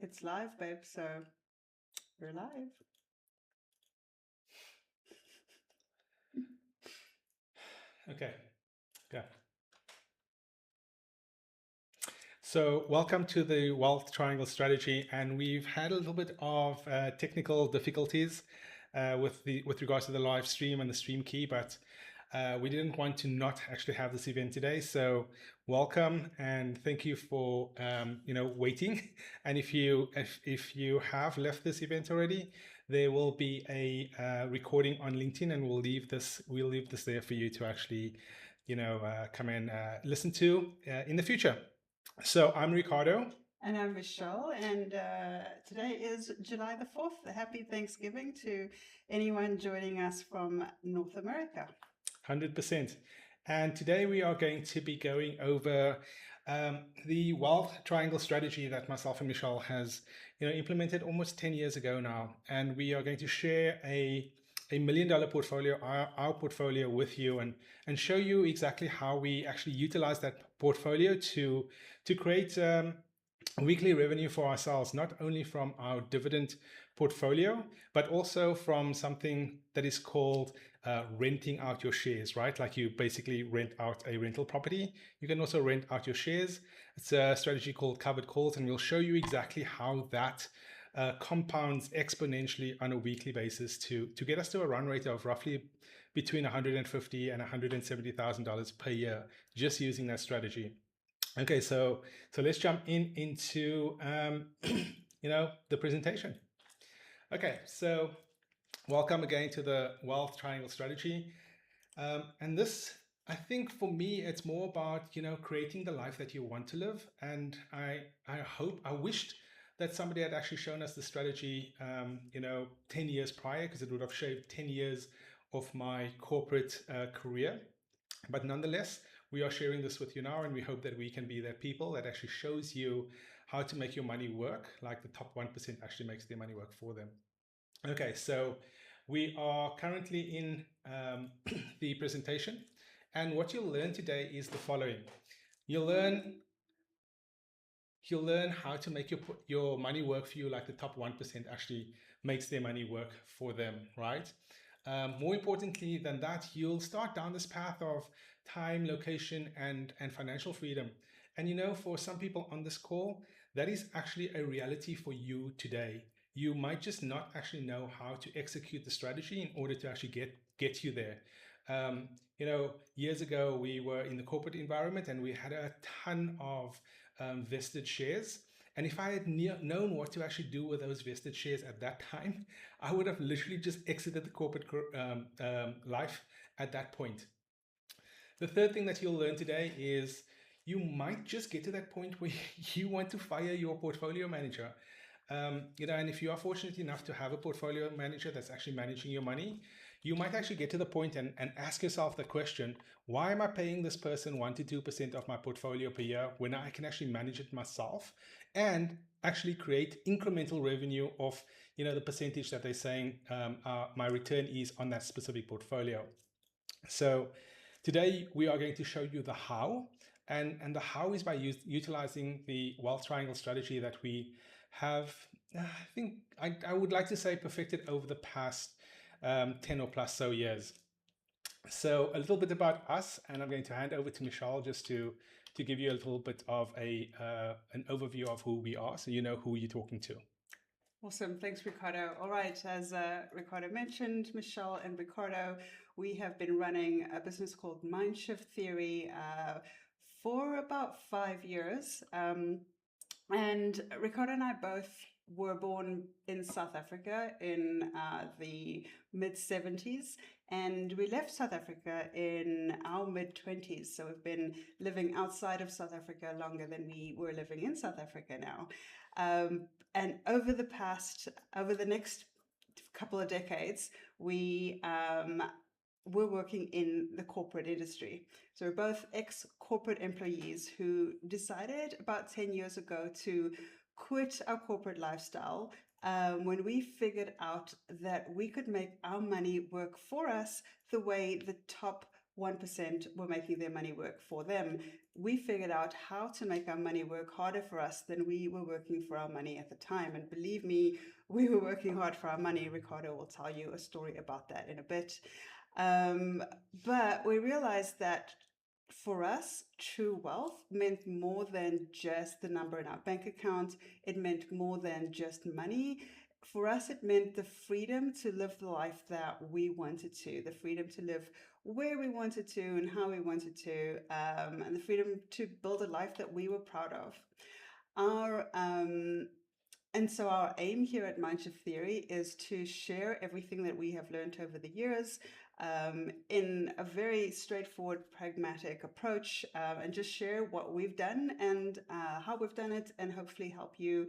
It's live, babe, so we're live. Okay, go. So welcome to the Wealth Triangle Strategy, and we've had a little bit of technical difficulties with regards to the live stream and the stream key, but we didn't want to not actually have this event today. So welcome and thank you for waiting. And if you have left this event already, there will be a recording on LinkedIn, and we'll leave this there for you to actually come and listen to in the future. So I'm Ricardo. And I'm Michelle, and today is July the 4th. Happy Thanksgiving to anyone joining us from North America. 100%. And today we are going to be going over the wealth triangle strategy that myself and Michelle has implemented almost 10 years ago now. And we are going to share a $1 million portfolio, our portfolio with you, and show you exactly how we actually utilize that portfolio to create weekly revenue for ourselves, not only from our dividend portfolio, but also from something that is called renting out your shares, right? Like you basically rent out a rental property. You can also rent out your shares. It's a strategy called covered calls, and we'll show you exactly how that compounds exponentially on a weekly basis to get us to a run rate of roughly between $150,000 and $170,000 per year, just using that strategy. Okay, so let's jump into the presentation. Okay, so welcome again to the Wealth Triangle Strategy. And this, I think for me, it's more about creating the life that you want to live. And I wished that somebody had actually shown us the strategy 10 years prior, because it would have shaved 10 years of my corporate career. But nonetheless, we are sharing this with you now, and we hope that we can be that people that actually shows you how to make your money work, like the top 1% actually makes their money work for them. Okay, so we are currently in the presentation, and what you'll learn today is the following. You'll learn how to make your money work for you, like the top 1% actually makes their money work for them, right? More importantly than that, you'll start down this path of time, location, and financial freedom. And for some people on this call, that is actually a reality for you today. You might just not actually know how to execute the strategy in order to actually get you there. Years ago, we were in the corporate environment and we had a ton of vested shares. And if I had known what to actually do with those vested shares at that time, I would have literally just exited the corporate life at that point. The third thing that you'll learn today is you might just get to that point where you want to fire your portfolio manager. And if you are fortunate enough to have a portfolio manager that's actually managing your money, you might actually get to the point and ask yourself the question, why am I paying this person 1 to 2% of my portfolio per year when I can actually manage it myself and actually create incremental revenue of the percentage that they're saying my return is on that specific portfolio. So today we are going to show you the how, and the how is by utilizing the wealth triangle strategy that we have, I think I would like to say, perfected over the past 10 or plus so years. So a little bit about us, and I'm going to hand over to Michelle just to give you a little bit of an overview of who we are, so you know who you're talking to. Awesome. Thanks, Ricardo. All right. As Ricardo mentioned, Michelle and Ricardo, we have been running a business called Mindshift Theory for about 5 years. And Ricardo and I both were born in South Africa in the mid-70s, and we left South Africa in our mid-20s. So we've been living outside of South Africa longer than we were living in South Africa now. And over the next couple of decades, we're working in the corporate industry. So we're both ex-corporate employees who decided about 10 years ago to quit our corporate lifestyle when we figured out that we could make our money work for us the way the top 1% were making their money work for them. We figured out how to make our money work harder for us than we were working for our money at the time. And believe me, we were working hard for our money. Ricardo will tell you a story about that in a bit. But we realized that for us, true wealth meant more than just the number in our bank account. It meant more than just money. For us, it meant the freedom to live the life that we wanted to, the freedom to live where we wanted to and how we wanted to, and the freedom to build a life that we were proud of. Our and so our aim here at Mindshift Theory is to share everything that we have learned over the years in a very straightforward, pragmatic approach, and just share what we've done and how we've done it, and hopefully help you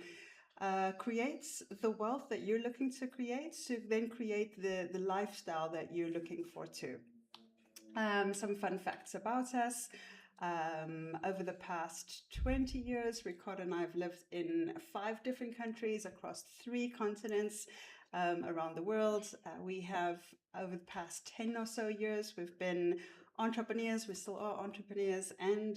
create the wealth that you're looking to create, to then create the lifestyle that you're looking for too. Some fun facts about us. Over the past 20 years, Ricardo and I have lived in 5 different countries across 3 continents around the world. We have, over the past 10 or so years, we've been entrepreneurs, we still are entrepreneurs, and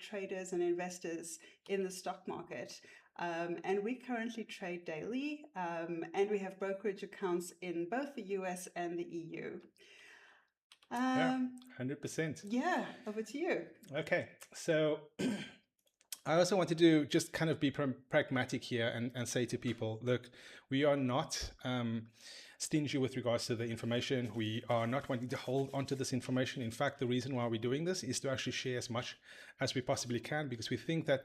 traders and investors in the stock market. And we currently trade daily, and we have brokerage accounts in both the US and the EU. Yeah, 100%. Yeah, over to you. Okay, so I also wanted to just kind of be pragmatic here and say to people, look, we are not stingy with regards to the information. We are not wanting to hold onto this information. In fact, the reason why we're doing this is to actually share as much as we possibly can, because we think that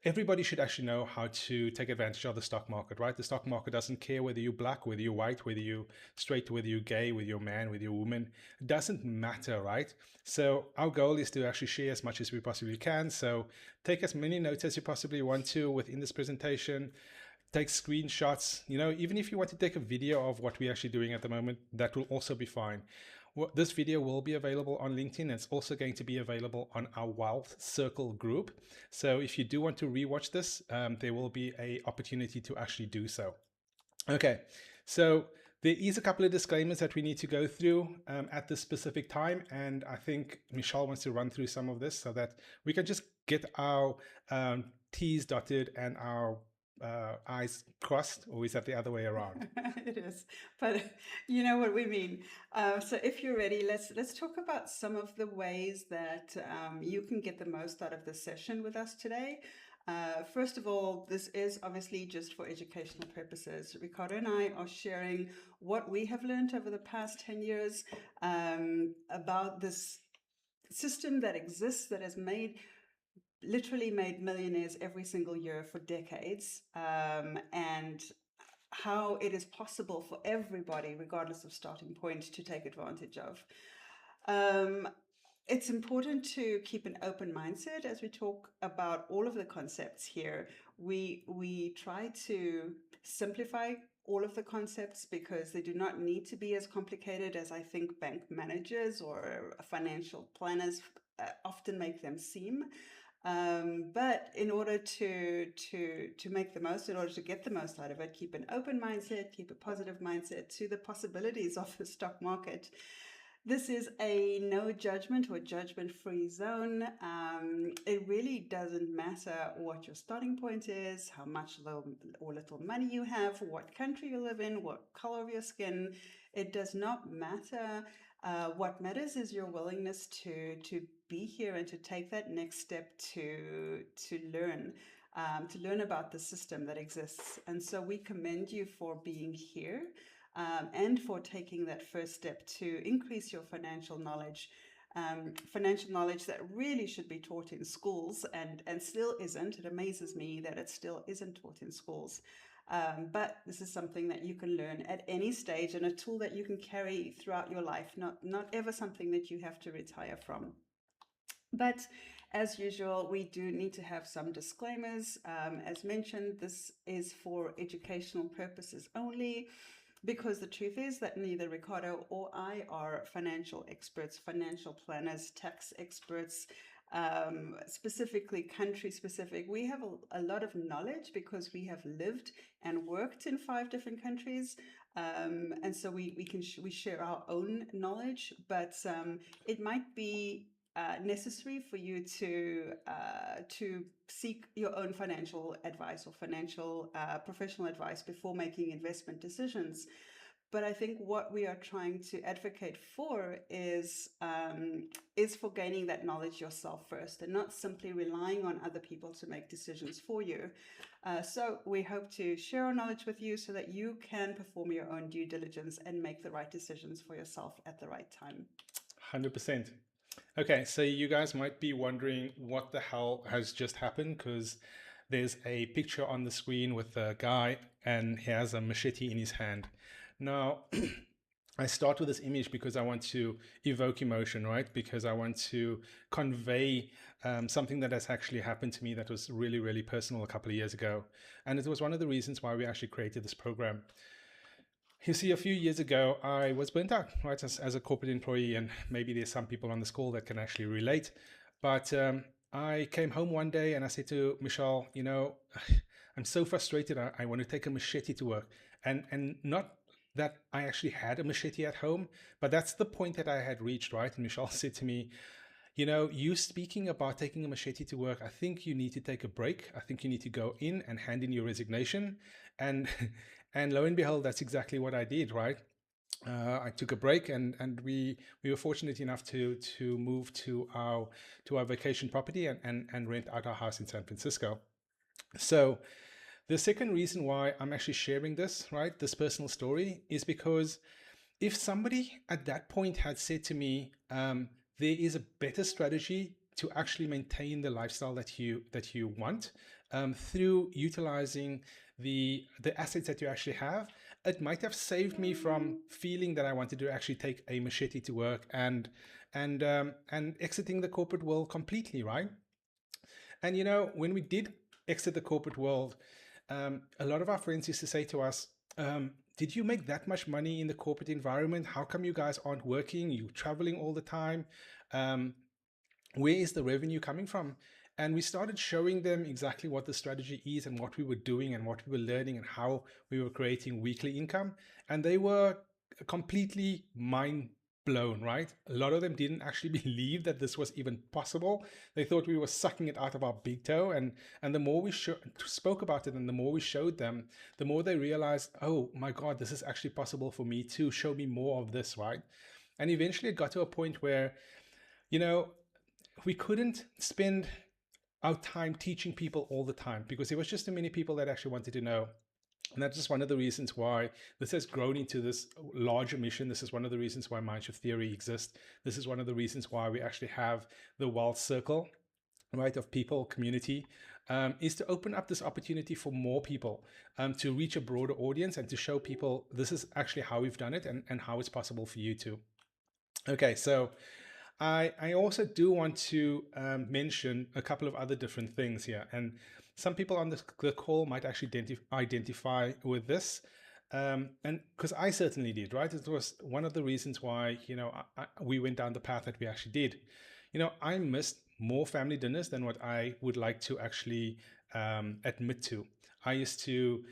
everybody should actually know how to take advantage of the stock market, right? The stock market doesn't care whether you're black, whether you're white, whether you're straight, whether you're gay, whether you're man, whether you're woman. It doesn't matter, right? So our goal is to actually share as much as we possibly can. So take as many notes as you possibly want to within this presentation. Take screenshots. You know, even if you want to take a video of what we're actually doing at the moment, that will also be fine. This video will be available on LinkedIn. It's also going to be available on our Wealth Circle group. So if you do want to rewatch this, there will be an opportunity to actually do so. Okay, so there is a couple of disclaimers that we need to go through at this specific time. And I think Michelle wants to run through some of this so that we can just get our T's dotted and our I's crossed, or is that the other way around? It is, but you know what we mean. So if you're ready, let's talk about some of the ways that you can get the most out of this session with us today. First of all, this is obviously just for educational purposes. Ricardo and I are sharing what we have learned over the past 10 years about this system that exists, that has literally made millionaires every single year for decades, and how it is possible for everybody, regardless of starting point, to take advantage of. It's important to keep an open mindset as we talk about all of the concepts here. We try to simplify all of the concepts because they do not need to be as complicated as I think bank managers or financial planners often make them seem. But in order to make the most, in order to get the most out of it, keep an open mindset, keep a positive mindset to the possibilities of the stock market. This is a no judgment or judgment-free zone. It really doesn't matter what your starting point is, how much or little money you have, what country you live in, what color of your skin. It does not matter. What matters is your willingness to be here and to take that next step to learn about the system that exists. And so we commend you for being here. And for taking that first step to increase your financial knowledge that really should be taught in schools and still isn't. It amazes me that it still isn't taught in schools. But this is something that you can learn at any stage and a tool that you can carry throughout your life, not ever something that you have to retire from. But as usual, we do need to have some disclaimers. As mentioned, this is for educational purposes only, because the truth is that neither Ricardo or I are financial experts, financial planners, tax experts. specifically country specific. We have a lot of knowledge because we have lived and worked in 5 different countries. And so we share our own knowledge, but it might be necessary for you to seek your own financial advice or financial professional advice before making investment decisions. But I think what we are trying to advocate for is for gaining that knowledge yourself first, and not simply relying on other people to make decisions for you. So we hope to share our knowledge with you so that you can perform your own due diligence and make the right decisions for yourself at the right time. 100%. Okay, so you guys might be wondering what the hell has just happened, because there's a picture on the screen with a guy and he has a machete in his hand. Now, I start with this image because I want to evoke emotion, right? Because I want to convey something that has actually happened to me that was really, really personal a couple of years ago. And it was one of the reasons why we actually created this program. You see, a few years ago, I was burnt out, right, as a corporate employee, and maybe there's some people on this call that can actually relate. But I came home one day and I said to Michelle, I'm so frustrated. I want to take a machete to work. And not that I actually had a machete at home, but that's the point that I had reached, right? And Michelle said to me, you speaking about taking a machete to work, I think you need to take a break. I think you need to go in and hand in your resignation. And and lo and behold, that's exactly what I did, right? I took a break, and we were fortunate enough to move to our vacation property and rent out our house in San Francisco. So the second reason why I'm actually sharing this, right, this personal story, is because if somebody at that point had said to me, there is a better strategy to actually maintain the lifestyle that you want through utilizing the assets that you actually have, it might have saved me from feeling that I wanted to actually take a machete to work and exiting the corporate world completely, right? And when we did exit the corporate world, a lot of our friends used to say to us, did you make that much money in the corporate environment? How come you guys aren't working? You're traveling all the time. Where is the revenue coming from? And we started showing them exactly what the strategy is and what we were doing and what we were learning and how we were creating weekly income. And they were completely mind blown, right? A lot of them didn't actually believe that this was even possible. They thought we were sucking it out of our big toe. And the more we spoke about it and the more we showed them, the more they realized, oh my God, this is actually possible for me too. Show me more of this, right? And eventually it got to a point where, we couldn't spend our time teaching people all the time because there was just too many people that actually wanted to know. And that's just one of the reasons why this has grown into this larger mission. This is one of the reasons why Mindshift Theory exists. This is one of the reasons why we actually have the Wealth Circle, right, of people, community, is to open up this opportunity for more people to reach a broader audience and to show people this is actually how we've done it and how it's possible for you too. Okay, so I also do want to mention a couple of other different things here. And some people on the call might actually identify with this. And because I certainly did, right? It was one of the reasons why, we went down the path that we actually did. I missed more family dinners than what I would like to actually admit to. I used to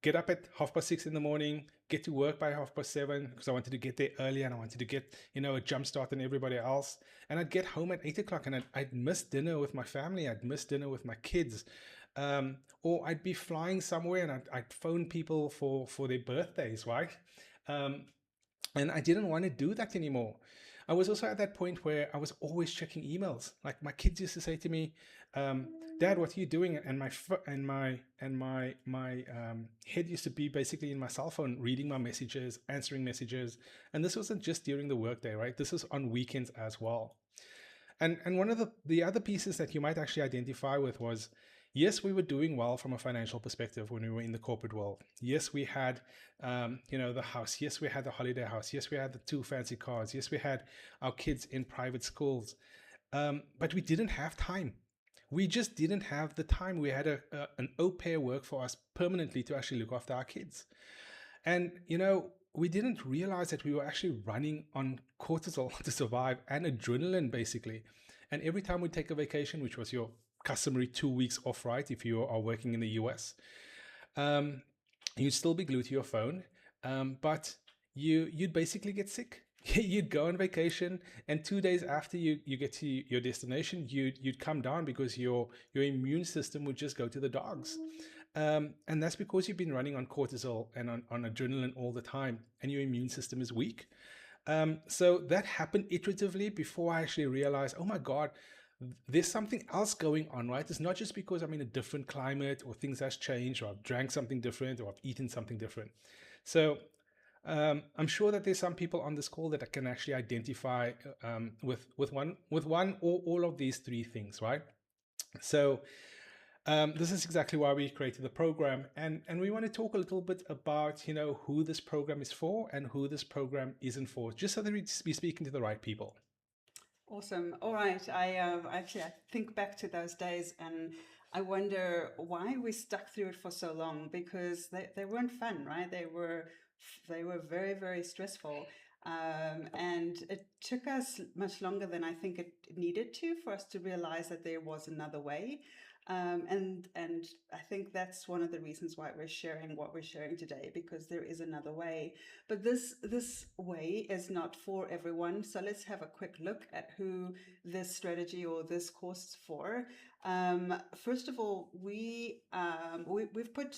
get up at 6:30 in the morning, get to work by 7:30 because I wanted to get there early and I wanted to get, a jump start on everybody else. And I'd get home at 8 o'clock and I'd miss dinner with my family. I'd miss dinner with my kids. Or I'd be flying somewhere and I'd phone people for their birthdays, right? And I didn't want to do that anymore. I was also at that point where I was always checking emails. Like my kids used to say to me, "Dad, what are you doing?" And my head used to be basically in my cell phone, reading my messages, answering messages. And this wasn't just during the workday, right? This was on weekends as well. And one of the other pieces that you might actually identify with was, yes, we were doing well from a financial perspective when we were in the corporate world. Yes, we had, the house. Yes, we had the holiday house. Yes, we had the 2 fancy cars. Yes, we had our kids in private schools. But we didn't have time. We just didn't have the time. We had an au pair work for us permanently to actually look after our kids. And, we didn't realize that we were actually running on cortisol to survive and adrenaline, basically. And every time we take a vacation, which was your customary 2 weeks off, right? If you are working in the US, you'd still be glued to your phone, but you'd basically get sick. You'd go on vacation, and 2 days after you get to your destination, you'd come down because your immune system would just go to the dogs. And that's because you've been running on cortisol and on adrenaline all the time, and your immune system is weak. So that happened iteratively before I actually realized, oh my God, there's something else going on, right? It's not just because I'm in a different climate or things has changed or I've drank something different or I've eaten something different. So I'm sure that there's some people on this call that can actually identify with one or all of these three things, right? So this is exactly why we created the program, and we want to talk a little bit about who this program is for and who this program isn't for, just so that we be speaking to the right people. Awesome. All right. I think back to those days and I wonder why we stuck through it for so long, because they weren't fun, right? They were very, very stressful. And it took us much longer than I think it needed to for us to realize that there was another way. And I think that's one of the reasons why we're sharing what we're sharing today, because there is another way. But this way is not for everyone. So let's have a quick look at who this strategy or this course is for. First of all, we've put,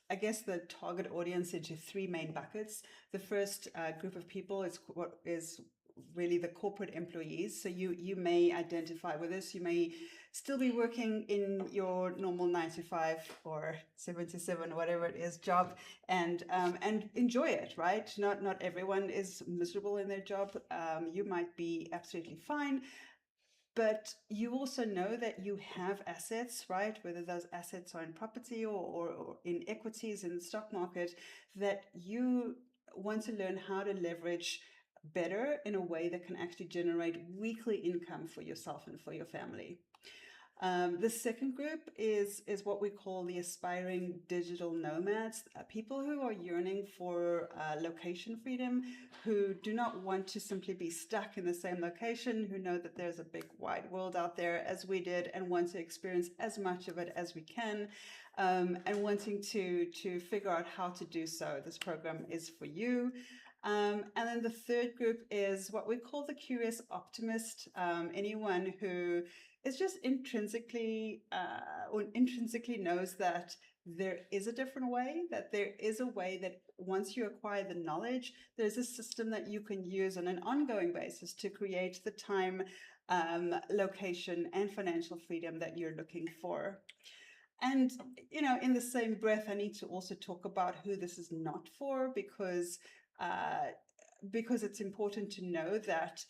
I guess, the target audience into three main buckets. The first group of people is what is really the corporate employees. So you may identify with this. You may still be working in your normal 9 to 5 or 7 to 7, whatever it is, job, and enjoy it, right? Not everyone is miserable in their job. You might be absolutely fine, but you also know that you have assets, right? Whether those assets are in property or in equities in the stock market, that you want to learn how to leverage better in a way that can actually generate weekly income for yourself and for your family. The second group is what we call the aspiring digital nomads, people who are yearning for location freedom, who do not want to simply be stuck in the same location, who know that there's a big wide world out there as we did and want to experience as much of it as we can, and wanting to figure out how to do so. This program is for you. And then the third group is what we call the curious optimist, anyone who is just intrinsically knows that there is a different way, that there is a way that once you acquire the knowledge, there's a system that you can use on an ongoing basis to create the time, location, and financial freedom that you're looking for. And, in the same breath, I need to also talk about who this is not for, because it's important to know that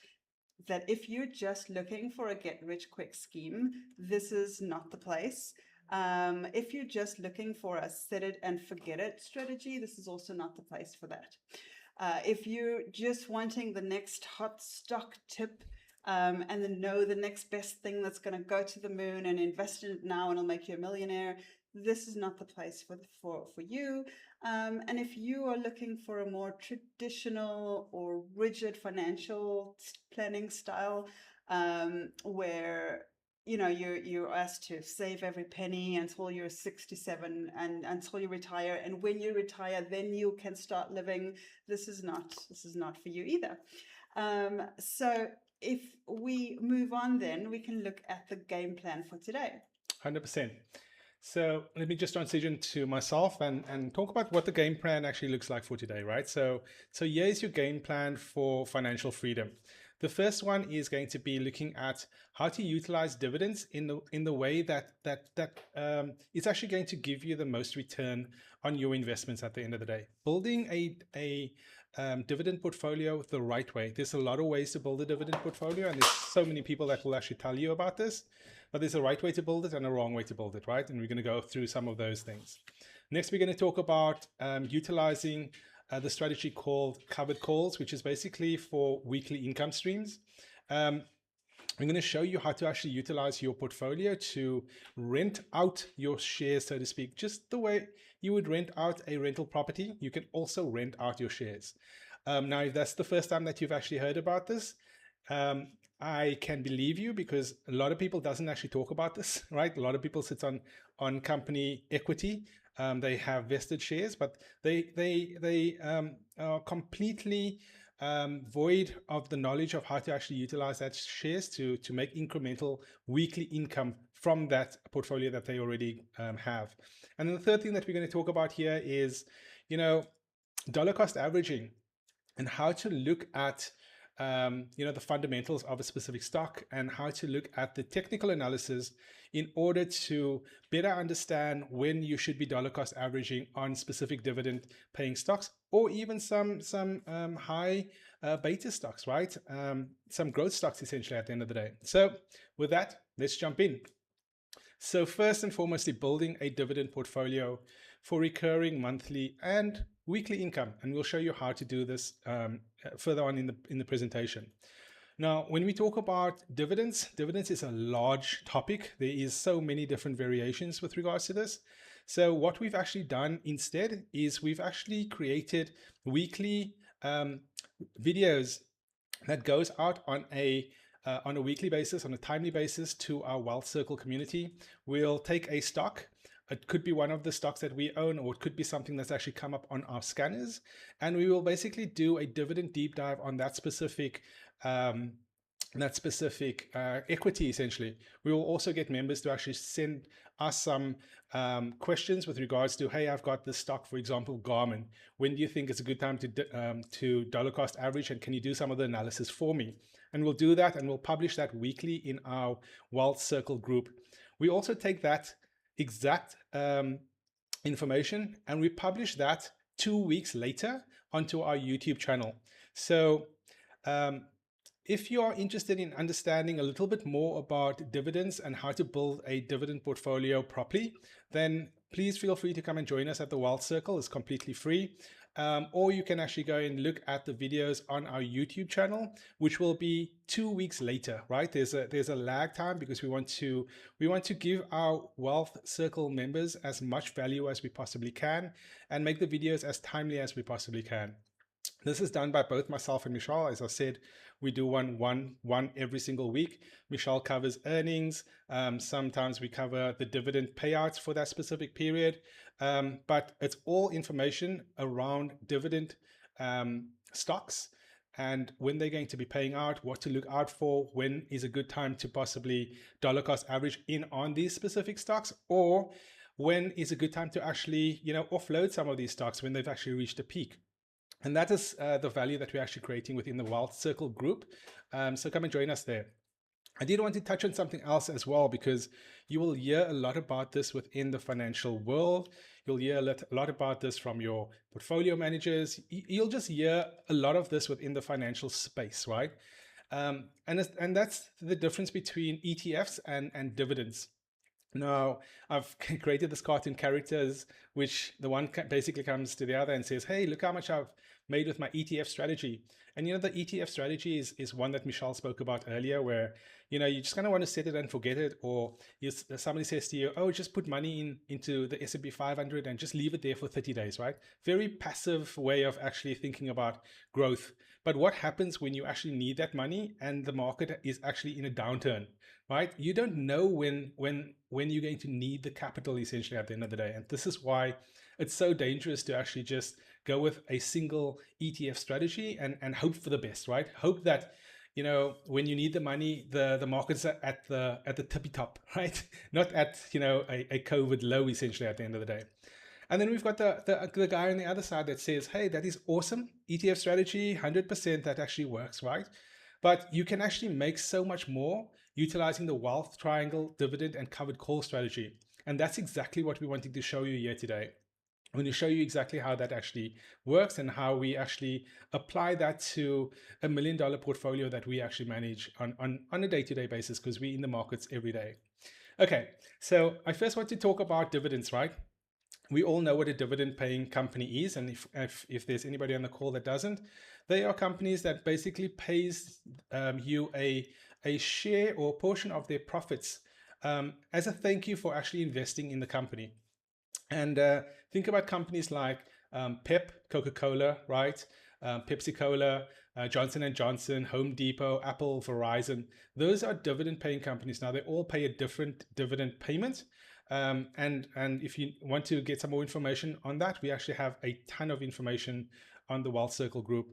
if you're just looking for a get rich quick scheme, this is not the place. If you're just looking for a set it and forget it strategy, this is also not the place for that. If you're just wanting the next hot stock tip, and then know the next best thing that's going to go to the moon and invest in it now and it'll make you a millionaire, this is not the place for you. And if you are looking for a more traditional or rigid financial planning style, where you're asked to save every penny until you're 67 and until you retire, and when you retire then you can start living, this is not for you either. So if we move on, then we can look at the game plan for today. 100%. So let me just transition to myself and talk about what the game plan actually looks like for today, right? So here's your game plan for financial freedom. The first one is going to be looking at how to utilize dividends in the way that it's actually going to give you the most return on your investments at the end of the day. Building a dividend portfolio the right way. There's a lot of ways to build a dividend portfolio, and there's so many people that will actually tell you about this. But there's a right way to build it and a wrong way to build it, right? And we're going to go through some of those things. Next, we're going to talk about utilizing the strategy called covered calls, which is basically for weekly income streams. I'm going to show you how to actually utilize your portfolio to rent out your shares, so to speak, just the way you would rent out a rental property. You can also rent out your shares. Now, if that's the first time that you've actually heard about this, I can believe you, because a lot of people doesn't actually talk about this, right? A lot of people sit on company equity. They have vested shares, but they are completely void of the knowledge of how to actually utilize that shares to make incremental weekly income from that portfolio that they already have. And then the third thing that we're going to talk about here is, you know, dollar cost averaging, and how to look at the fundamentals of a specific stock, and how to look at the technical analysis in order to better understand when you should be dollar cost averaging on specific dividend paying stocks, or even some high beta stocks, right? Some growth stocks essentially at the end of the day. So with that, let's jump in. So first and foremostly, building a dividend portfolio for recurring monthly and weekly income, and we'll show you how to do this further on in the presentation. Now, when we talk about dividends, dividends is a large topic. There is so many different variations with regards to this. So what we've actually done instead is we've actually created weekly videos that goes out on a weekly basis, on a timely basis, to our Wealth Circle community. We'll take a stock. It could be one of the stocks that we own, or it could be something that's actually come up on our scanners. And we will basically do a dividend deep dive on that specific equity, essentially. We will also get members to actually send us some questions with regards to, hey, I've got this stock, for example, Garmin. When do you think it's a good time to dollar cost average, and can you do some of the analysis for me? And we'll do that, and we'll publish that weekly in our Wealth Circle group. We also take that exact information and we publish that 2 weeks later onto our YouTube channel. So if you are interested in understanding a little bit more about dividends and how to build a dividend portfolio properly, then please feel free to come and join us at the Wealth Circle. It's completely free. Or you can actually go and look at the videos on our YouTube channel, which will be 2 weeks later, right? There's a lag time, because we want to give our Wealth Circle members as much value as we possibly can, and make the videos as timely as we possibly can. This is done by both myself and Michelle. As I said, we do one every single week. Michelle covers earnings. Sometimes we cover the dividend payouts for that specific period. But it's all information around dividend stocks, and when they're going to be paying out, what to look out for, when is a good time to possibly dollar cost average in on these specific stocks, or when is a good time to actually, offload some of these stocks when they've actually reached a peak. And that is the value that we're actually creating within the Wealth Circle group. So come and join us there. I did want to touch on something else as well, because you will hear a lot about this within the financial world. You'll hear a lot about this from your portfolio managers. You'll just hear a lot of this within the financial space, right? And that's the difference between ETFs and dividends. Now, I've created this cartoon characters, which the one basically comes to the other and says, hey, look how much I've made with my ETF strategy. And the ETF strategy is one that Michelle spoke about earlier, where you just kind of want to set it and forget it, or somebody says to you, oh, just put money into the S&P 500 and just leave it there for 30 days, right? Very passive way of actually thinking about growth. But what happens when you actually need that money and the market is actually in a downturn, right? You don't know when you're going to need the capital, essentially, at the end of the day. And this is why it's so dangerous to actually just go with a single ETF strategy and hope for the best, right? Hope that when you need the money, the market's at the tippy top, right? Not at a COVID low, essentially, at the end of the day. And then we've got the guy on the other side that says, hey, that is awesome. ETF strategy, 100%, that actually works, right? But you can actually make so much more utilizing the wealth triangle, dividend, and covered call strategy. And that's exactly what we're wanting to show you here today. I'm going to show you exactly how that actually works and how we actually apply that to $1 million portfolio that we actually manage on a day-to-day basis, because we're in the markets every day. Okay, so I first want to talk about dividends, right? We all know what a dividend paying company is, and if there's anybody on the call that doesn't, they are companies that basically pays you a share or portion of their profits as a thank you for actually investing in the company. And think about companies like Pep, Coca-Cola, right? Pepsi Cola, Johnson and Johnson, Home Depot, Apple, Verizon. Those are dividend paying companies. Now they all pay a different dividend payment. And if you want to get some more information on that, we actually have a ton of information on the Wealth Circle group.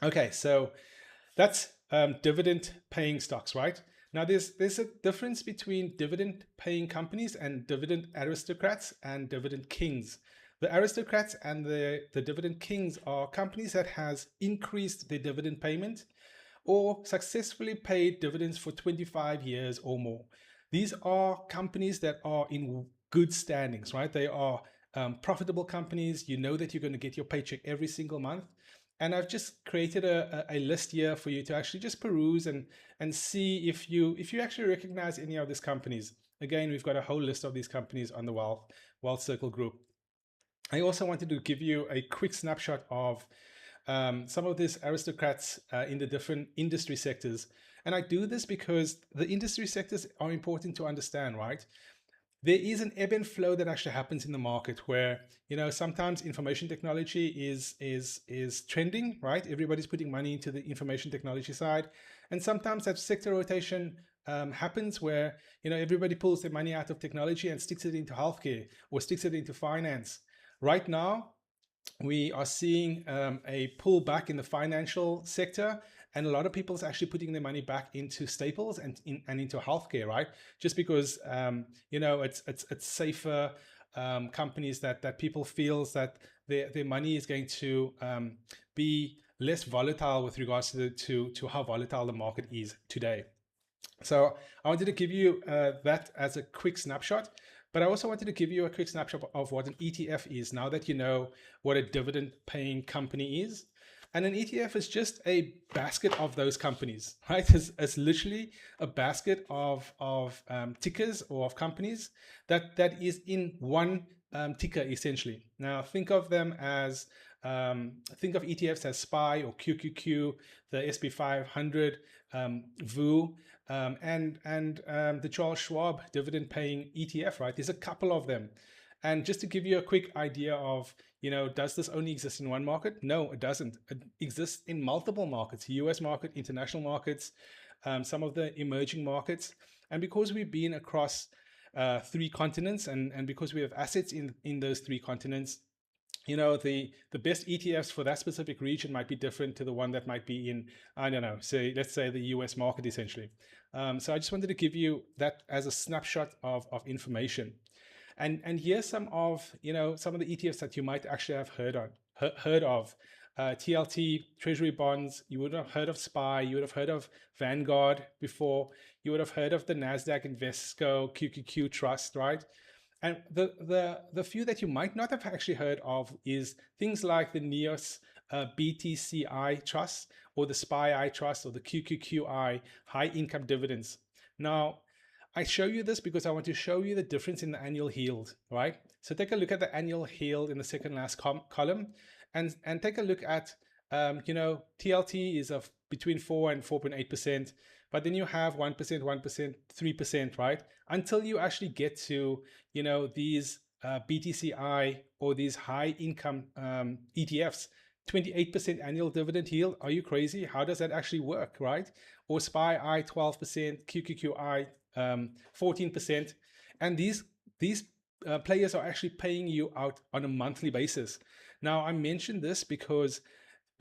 Okay, so that's dividend paying stocks, right? Now there's a difference between dividend paying companies and dividend aristocrats and dividend kings. The aristocrats and the dividend kings are companies that has increased their dividend payment or successfully paid dividends for 25 years or more. These are companies that are in good standings, right? They are profitable companies. You know that you're going to get your paycheck every single month. And I've just created a list here for you to actually just peruse and see if you actually recognize any of these companies. Again, we've got a whole list of these companies on the Wealth Circle group. I also wanted to give you a quick snapshot of some of these aristocrats in the different industry sectors. And I do this because the industry sectors are important to understand, right? There is an ebb and flow that actually happens in the market where, you know, sometimes information technology is trending, right? Everybody's putting money into the information technology side. And sometimes that sector rotation happens where, you know, everybody pulls their money out of technology and sticks it into healthcare or sticks it into finance. Right now, we are seeing a pullback in the financial sector, and a lot of people is actually putting their money back into staples and into healthcare, right? Just because you know, it's safer companies that people feels that their money is going to be less volatile with regards to how volatile the market is today. So I wanted to give you that as a quick snapshot, but I also wanted to give you a quick snapshot of what an ETF is now that you know what a dividend paying company is. And an ETF is just a basket of those companies, right? It's literally a basket of tickers or of companies that is in one ticker essentially. Now think of them as think of ETFs as SPY or QQQ, the SP 500, VU, and the Charles Schwab dividend paying ETF, right? There's a couple of them. And just to give you a quick idea of, you know, does this only exist in one market? No, it doesn't. It exists in multiple markets, US market, international markets, some of the emerging markets. And because we've been across three continents and because we have assets in those three continents, you know, the best ETFs for that specific region might be different to the one that might be in, I don't know, say, let's say the US market essentially. So I just wanted to give you that as a snapshot of information. And here's some of, you know, some of the ETFs that you might actually have heard of. TLT, Treasury bonds, you would have heard of SPY, you would have heard of Vanguard before, you would have heard of the NASDAQ Invesco QQQ Trust, right? And the few that you might not have actually heard of is things like the NEOS BTCI Trust or the SPY-I Trust or the QQQI High Income Dividends. Now, I show you this because I want to show you the difference in the annual yield, right? So take a look at the annual yield in the second last column and take a look at, you know, TLT is of between 4 and 4.8%, but then you have 1%, 1%, 3%, right? Until you actually get to, you know, these BTCI or these high income ETFs, 28% annual dividend yield. Are you crazy? How does that actually work, right? Or SPY-I 12%, QQQI 14%, and these players are actually paying you out on a monthly basis. Now I mentioned this because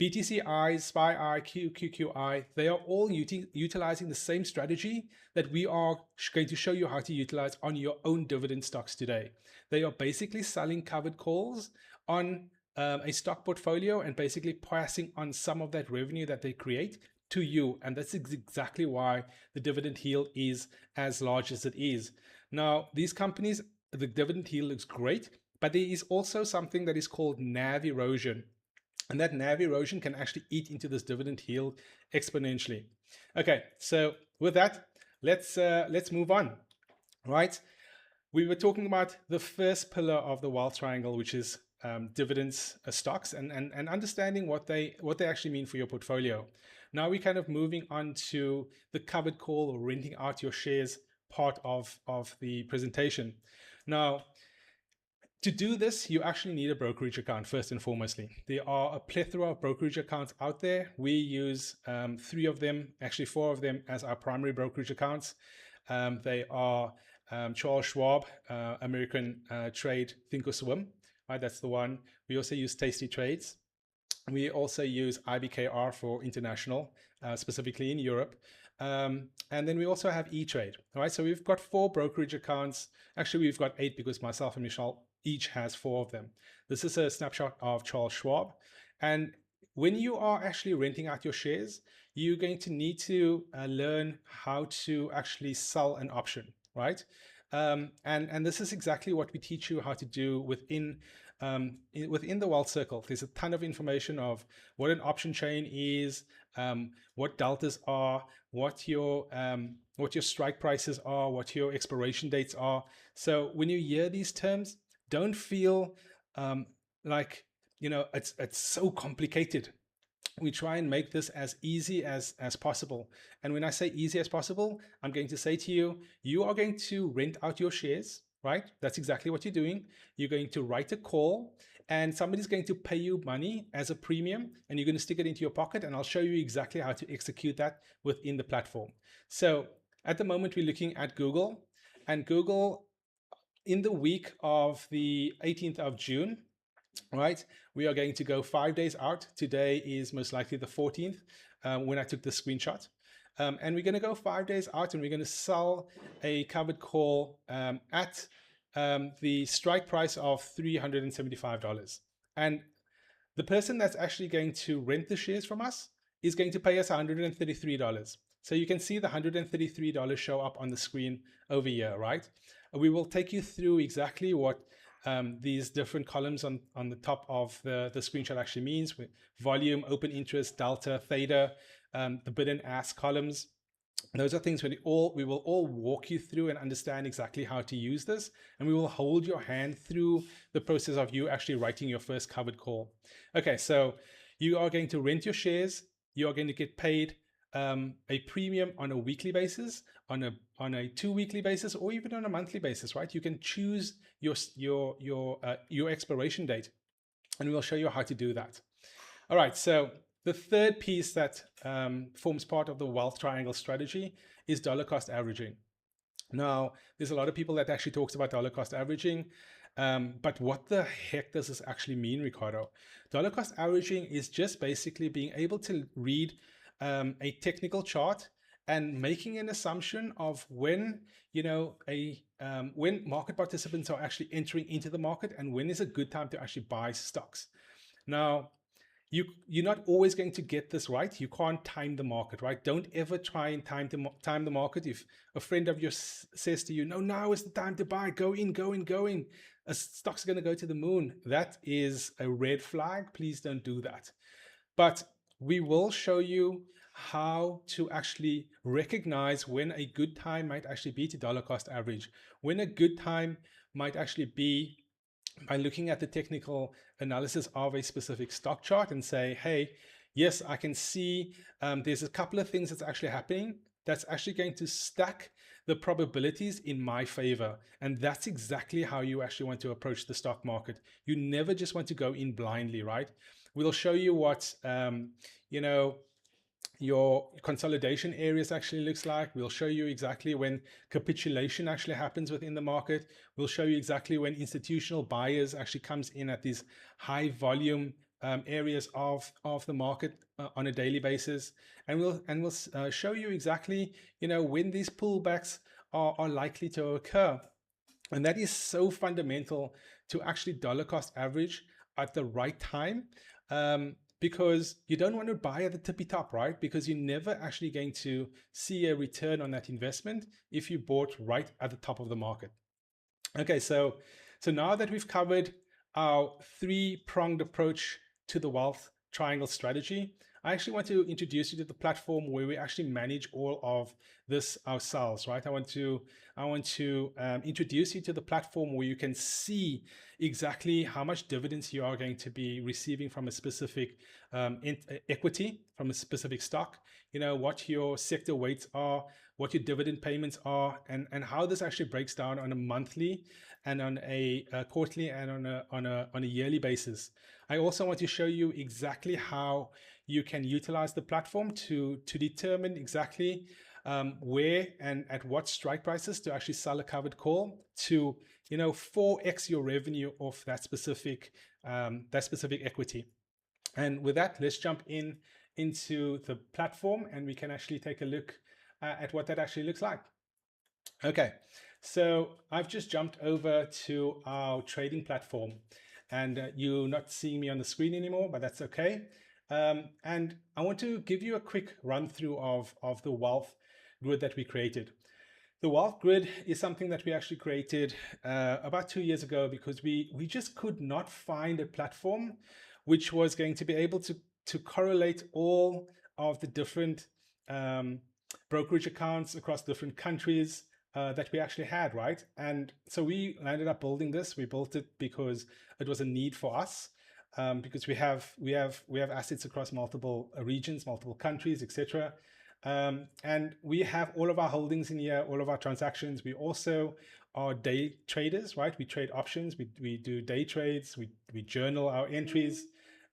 BTCI, SPY-I, QQQI, they are all utilizing the same strategy that we are going to show you how to utilize on your own dividend stocks today. They are basically selling covered calls on a stock portfolio and basically passing on some of that revenue that they create to you. And that's exactly why the dividend yield is as large as it is. Now, these companies, the dividend yield looks great, but there is also something that is called NAV erosion. And that NAV erosion can actually eat into this dividend yield exponentially. Okay, so with that, let's move on, right? We were talking about the first pillar of the wealth triangle, which is dividends stocks and understanding what they actually mean for your portfolio. Now we're kind of moving on to the covered call or renting out your shares part of the presentation. Now, To do this, you actually need a brokerage account first and foremostly. There are a plethora of brokerage accounts out there. We use 3 of them, actually 4 of them, as our primary brokerage accounts. They are Charles Schwab, American Trade, Think or Swim, right? That's the one. We also use Tasty Trades. We also use IBKR for international, specifically in Europe. And then we also have E-Trade. All right, so we've got 4 brokerage accounts. Actually, we've got 8 because myself and Michelle each has 4 of them. This is a snapshot of Charles Schwab. And when you are actually renting out your shares, you're going to need to learn how to actually sell an option, right? And this is exactly what we teach you how to do within the Wealth Circle. There's a ton of information of what an option chain is, what deltas are, what your strike prices are, what your expiration dates are. So when you hear these terms, don't feel like it's so complicated. We try and make this as easy as possible. And when I say easy as possible, I'm going to say to you, you are going to rent out your shares, right? That's exactly what you're doing. You're going to write a call and somebody's going to pay you money as a premium and you're going to stick it into your pocket. And I'll show you exactly how to execute that within the platform. So at the moment, we're looking at Google, and Google in the week of the 18th of June, right, we are going to go 5 days out. Today is most likely the 14th when I took the screenshot. And we're going to go 5 days out and we're going to sell a covered call at the strike price of $375. And the person that's actually going to rent the shares from us is going to pay us $133. So you can see the $133 show up on the screen over here, right? We will take you through exactly what these different columns on the top of the screenshot actually means, with volume, open interest, delta, theta, the bid and ask columns. Those are things we will all walk you through and understand exactly how to use this. And we will hold your hand through the process of you actually writing your first covered call. Okay, so you are going to rent your shares. You are going to get paid a premium on a weekly basis, on a 2 weekly basis, or even on a monthly basis, right? You can choose your expiration date, and we'll show you how to do that. All right, so the third piece that forms part of the wealth triangle strategy is dollar cost averaging. Now, there's a lot of people that actually talks about dollar cost averaging, but what the heck does this actually mean, Ricardo? Dollar cost averaging is just basically being able to read a technical chart and making an assumption of when when market participants are actually entering into the market and when is a good time to actually buy stocks. Now, you're not always going to get this right. You can't time the market, right? Don't ever try and time the market. If a friend of yours says to you, no, now is the time to buy, go in, go in, go in, a stock's going to go to the moon, that is a red flag. Please don't do that. But we will show you how to actually recognize when a good time might actually be to dollar cost average, when a good time might actually be by looking at the technical analysis of a specific stock chart and say, hey, yes, I can see there's a couple of things that's actually happening that's actually going to stack the probabilities in my favor. And that's exactly how you actually want to approach the stock market. You never just want to go in blindly, right? We'll show you what, your consolidation areas actually looks like. We'll show you exactly when capitulation actually happens within the market. We'll show you exactly when institutional buyers actually comes in at these high volume areas of the market on a daily basis. And we'll show you exactly, when these pullbacks are likely to occur. And that is so fundamental to actually dollar cost average at the right time. Because you don't want to buy at the tippy top, right? Because you're never actually going to see a return on that investment if you bought right at the top of the market. Okay, so now that we've covered our 3-pronged approach to the wealth triangle strategy, I actually want to introduce you to the platform where we actually manage all of this ourselves, right? I want to introduce you to the platform where you can see exactly how much dividends you are going to be receiving from a specific equity, from a specific stock. You know what your sector weights are, what your dividend payments are, and how this actually breaks down on a monthly and on a quarterly and on a yearly basis. I also want to show you exactly how you can utilize the platform to determine exactly where and at what strike prices to actually sell a covered call to 4x your revenue of that specific equity. And with that, let's jump into the platform and we can actually take a look at what that actually looks like. Okay, so I've just jumped over to our trading platform, and you're not seeing me on the screen anymore, but that's okay. And I want to give you a quick run through of the wealth grid that we created. The wealth grid is something that we actually created about 2 years ago because we just could not find a platform which was going to be able to correlate all of the different brokerage accounts across different countries that we actually had, right? And so we ended up building this. We built it because it was a need for us, because we have assets across multiple regions, multiple countries, etc. And we have all of our holdings in here, all of our transactions. We also are day traders, right? We trade options, we do day trades, we journal our entries.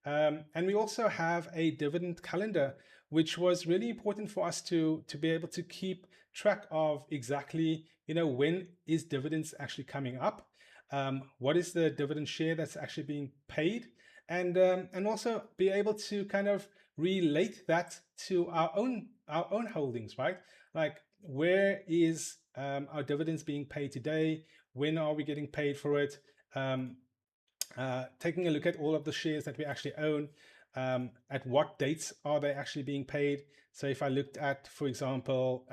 And we also have a dividend calendar, which was really important for us to be able to keep track of exactly, when is dividends actually coming up, what is the dividend share that's actually being paid, and also be able to kind of relate that to our own holdings, right? Like, where is our dividends being paid today? When are we getting paid for it? Taking a look at all of the shares that we actually own, at what dates are they actually being paid? So if I looked at, for example,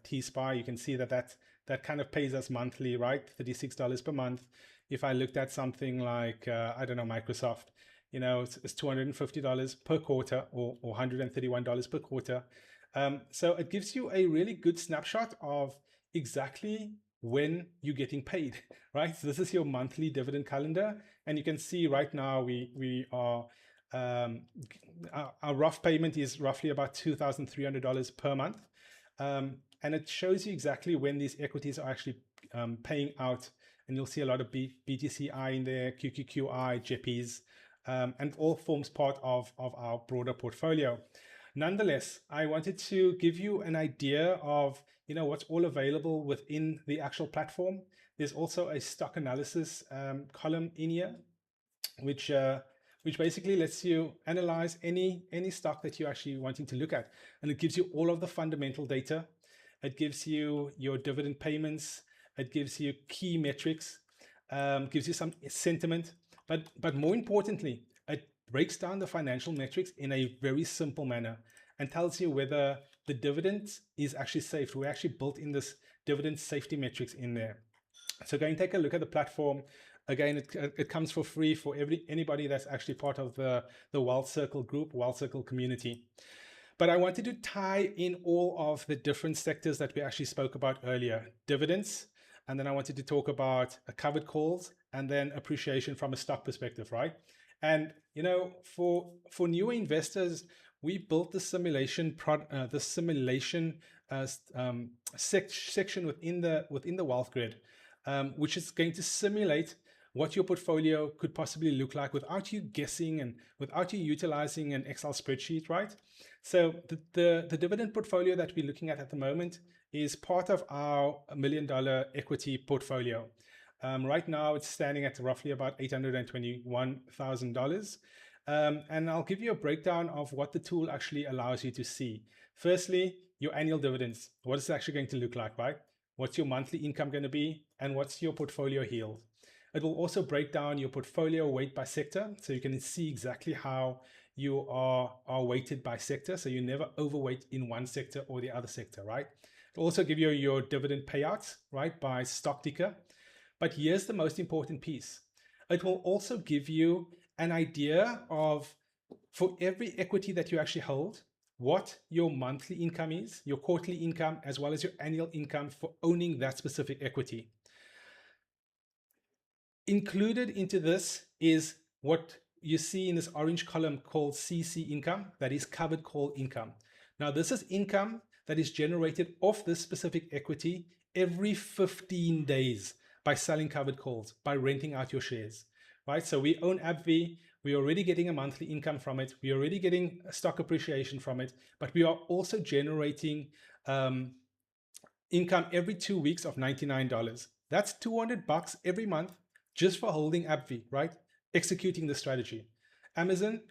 T-SPY, you can see that kind of pays us monthly, right? $36 per month. If I looked at something like, I don't know, Microsoft, it's $250 per quarter, or $131 per quarter. So it gives you a really good snapshot of exactly when you're getting paid, right? So this is your monthly dividend calendar, and you can see right now we are our rough payment is roughly about $2,300 per month, and it shows you exactly when these equities are actually paying out. And you'll see a lot of BTCI in there, QQQI, JEPIs, and all forms part of our broader portfolio. Nonetheless, I wanted to give you an idea of what's all available within the actual platform. There's also a stock analysis column in here, which basically lets you analyze any stock that you're actually wanting to look at, and it gives you all of the fundamental data. It gives you your dividend payments. It gives you key metrics. Gives you some sentiment, but more importantly, it breaks down the financial metrics in a very simple manner and tells you whether the dividend is actually safe. We actually built in this dividend safety metrics in there. So go and take a look at the platform. Again, it comes for free for anybody that's actually part of the Wealth Circle group, Wealth Circle community. But I wanted to tie in all of the different sectors that we actually spoke about earlier: dividends, and then I wanted to talk about covered calls, and then appreciation from a stock perspective, right? And for newer investors, we built the simulation section within the wealth grid, which is going to simulate what your portfolio could possibly look like without you guessing and without you utilizing an Excel spreadsheet, right? So the dividend portfolio that we're looking at the moment is part of our $1 million equity portfolio. Right now, it's standing at roughly about $821,000. And I'll give you a breakdown of what the tool actually allows you to see. Firstly, your annual dividends. What is it actually going to look like, right? What's your monthly income going to be? And what's your portfolio yield? It will also break down your portfolio weight by sector, so you can see exactly how you are weighted by sector, so you never overweight in one sector or the other sector, right? It'll also give you your dividend payouts, right, by stock ticker. But here's the most important piece. It will also give you an idea of for every equity that you actually hold, what your monthly income is, your quarterly income, as well as your annual income for owning that specific equity. Included into this is what you see in this orange column called CC income, that is covered call income. Now, this is income that is generated off this specific equity every 15 days by selling covered calls, by renting out your shares, right? So we own AbbVie, we're already getting a monthly income from it, we're already getting stock appreciation from it, but we are also generating income every 2 weeks of $99. That's $200 every month just for holding AbbVie, right? Executing the strategy. Amazon,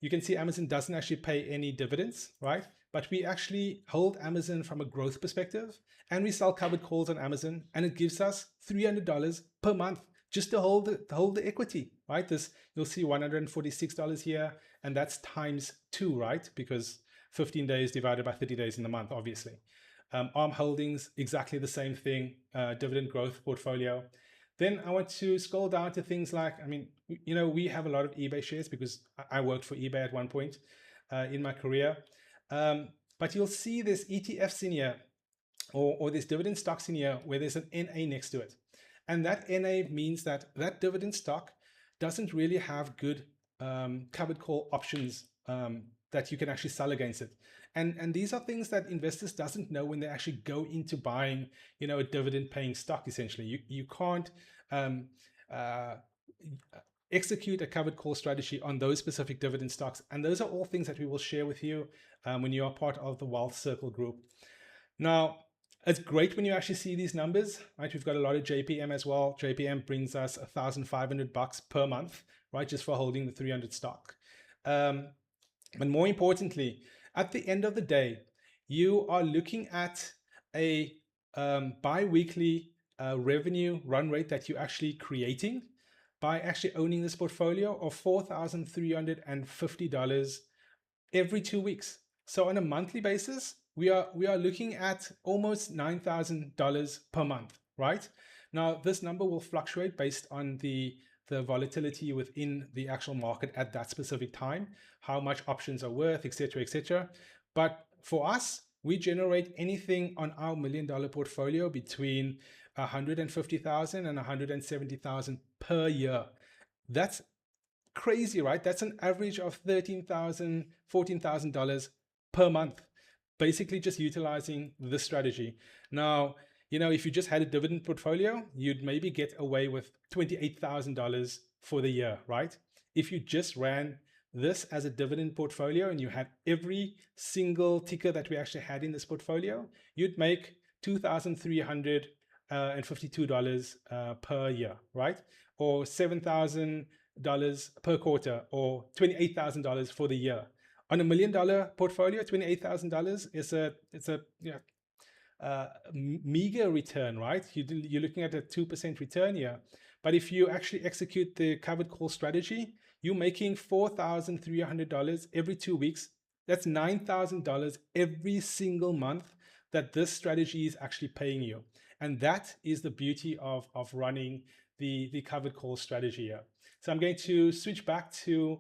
you can see Amazon doesn't actually pay any dividends, right? But we actually hold Amazon from a growth perspective, and we sell covered calls on Amazon, and it gives us $300 per month just to hold the equity, right? This, you'll see $146 here, and that's times 2, right? Because 15 days divided by 30 days in the month, obviously. ARM Holdings, exactly the same thing, dividend growth portfolio. Then I want to scroll down to things like, I mean, we have a lot of eBay shares because I worked for eBay at one point in my career. But you'll see there's ETFs in here, or there's dividend stocks in here where there's an NA next to it. And that NA means that that dividend stock doesn't really have good covered call options that you can actually sell against it. And these are things that investors doesn't know when they actually go into buying, a dividend paying stock. Essentially, you can't execute a covered call strategy on those specific dividend stocks. And those are all things that we will share with you when you are part of the Wealth Circle group. Now, it's great when you actually see these numbers, right? We've got a lot of JPM as well. JPM brings us $1,500 per month, right? Just for holding the 300 stock. But more importantly, at the end of the day, you are looking at a bi-weekly revenue run rate that you're actually creating by actually owning this portfolio of $4,350 every 2 weeks. So on a monthly basis, we are looking at almost $9,000 per month, right? Now, this number will fluctuate based on the volatility within the actual market at that specific time, how much options are worth, etc., etc. But for us, we generate anything on our $1 million portfolio between 150,000 and 170,000 per year. That's crazy, right? That's an average of $13,000, $14,000 per month, basically just utilizing this strategy. Now, if you just had a dividend portfolio, you'd maybe get away with $28,000 for the year, right? If you just ran this as a dividend portfolio and you had every single ticker that we actually had in this portfolio, you'd make $2,352 per year, right? Or $7,000 per quarter, or $28,000 for the year. On $1 million portfolio, $28,000 is a meager return, right? You're looking at a 2% return here. But if you actually execute the covered call strategy, you're making $4,300 every 2 weeks. That's $9,000 every single month that this strategy is actually paying you. And that is the beauty of running the covered call strategy here. So I'm going to switch back to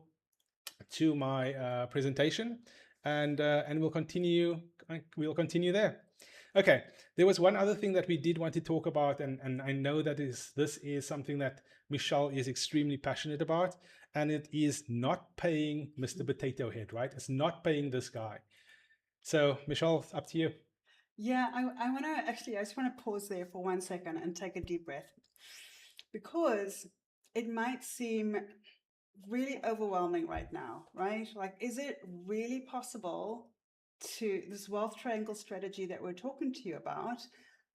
my presentation, and we'll continue there. Okay, there was one other thing that we did want to talk about, and I know that this is something that Michelle is extremely passionate about, and it is not paying Mr. Potato Head, right? It's not paying this guy. So Michelle, it's up to you. Yeah, I want to actually, I just want to pause there for 1 second and take a deep breath, because it might seem really overwhelming right now, right? Like, is it really possible to, this wealth triangle strategy that we're talking to you about,